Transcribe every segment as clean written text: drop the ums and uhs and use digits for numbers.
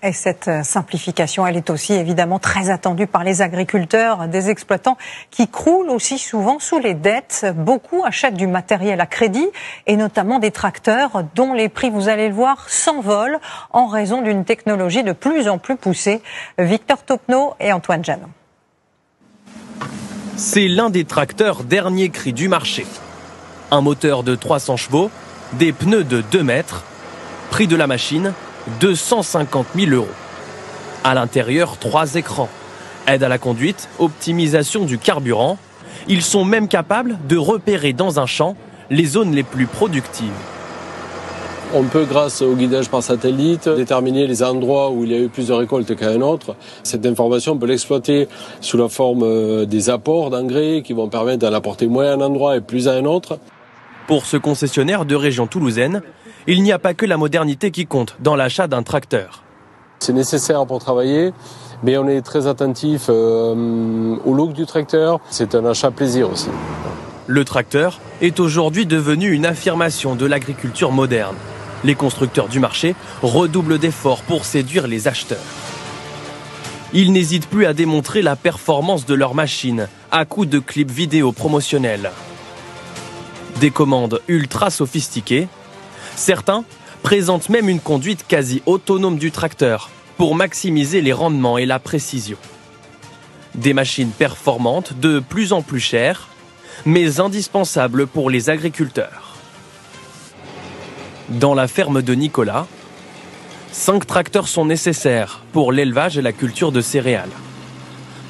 Et cette simplification, elle est aussi évidemment très attendue par les agriculteurs, des exploitants qui croulent aussi souvent sous les dettes. Beaucoup achètent du matériel à crédit et notamment des tracteurs dont les prix, vous allez le voir, s'envolent en raison d'une technologie de plus en plus poussée. Victor Topneau et Antoine Janon. C'est l'un des tracteurs dernier cri du marché. Un moteur de 300 chevaux, des pneus de 2 mètres, prix de la machine 250 000 €. À l'intérieur, 3 écrans. Aide à la conduite, optimisation du carburant. Ils sont même capables de repérer dans un champ les zones les plus productives. On peut, grâce au guidage par satellite, déterminer les endroits où il y a eu plus de récoltes qu'à un autre. Cette information, on peut l'exploiter sous la forme des apports d'engrais qui vont permettre d'en apporter moins à un endroit et plus à un autre. Pour ce concessionnaire de région toulousaine, il n'y a pas que la modernité qui compte dans l'achat d'un tracteur. C'est nécessaire pour travailler, mais on est très attentif au look du tracteur. C'est un achat plaisir aussi. Le tracteur est aujourd'hui devenu une affirmation de l'agriculture moderne. Les constructeurs du marché redoublent d'efforts pour séduire les acheteurs. Ils n'hésitent plus à démontrer la performance de leurs machines à coups de clips vidéo promotionnels. Des commandes ultra sophistiquées. Certains présentent même une conduite quasi autonome du tracteur pour maximiser les rendements et la précision. Des machines performantes de plus en plus chères, mais indispensables pour les agriculteurs. Dans la ferme de Nicolas, 5 tracteurs sont nécessaires pour l'élevage et la culture de céréales.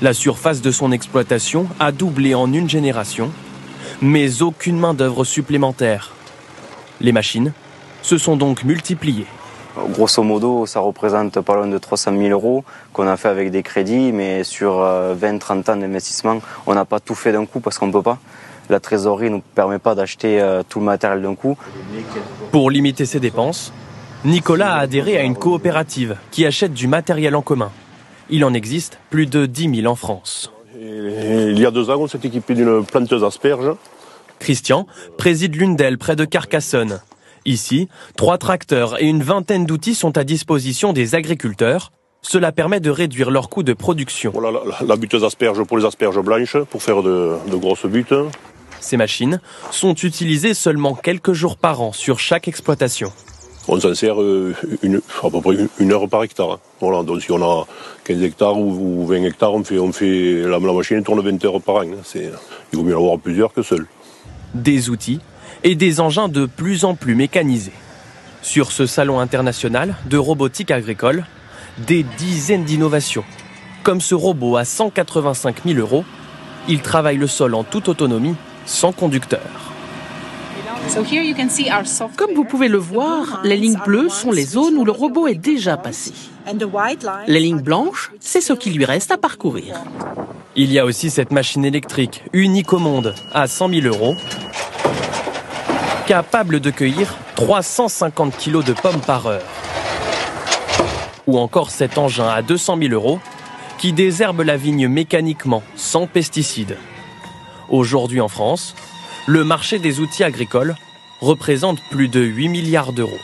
La surface de son exploitation a doublé en une génération, mais aucune main-d'œuvre supplémentaire. Les machines se sont donc multipliées. Grosso modo, ça représente pas loin de 300 000 € qu'on a fait avec des crédits, mais sur 20-30 ans d'investissement, on n'a pas tout fait d'un coup parce qu'on ne peut pas. La trésorerie ne nous permet pas d'acheter tout le matériel d'un coup. Pour limiter ses dépenses, Nicolas a adhéré à une coopérative qui achète du matériel en commun. Il en existe plus de 10 000 en France. Il y a 2 ans, on s'est équipé d'une planteuse asperge. Christian préside l'une d'elles près de Carcassonne. Ici, 3 tracteurs et une vingtaine d'outils sont à disposition des agriculteurs. Cela permet de réduire leurs coûts de production. Voilà la buteuse asperge pour les asperges blanches, pour faire de grosses buttes. Ces machines sont utilisées seulement quelques jours par an sur chaque exploitation. On s'en sert à peu près 1 heure par hectare. Voilà, donc si on a 15 hectares ou 20 hectares, la machine tourne 20 heures par an. Il vaut mieux en avoir plusieurs que seul. Des outils et des engins de plus en plus mécanisés. Sur ce salon international de robotique agricole, des dizaines d'innovations. Comme ce robot à 185 000 €, il travaille le sol en toute autonomie, sans conducteur. Comme vous pouvez le voir, les lignes bleues sont les zones où le robot est déjà passé. Les lignes blanches, c'est ce qui lui reste à parcourir. Il y a aussi cette machine électrique, unique au monde, à 100 000 €, capable de cueillir 350 kg de pommes par heure. Ou encore cet engin à 200 000 € qui désherbe la vigne mécaniquement, sans pesticides. Aujourd'hui en France, le marché des outils agricoles représente plus de 8 milliards d'euros.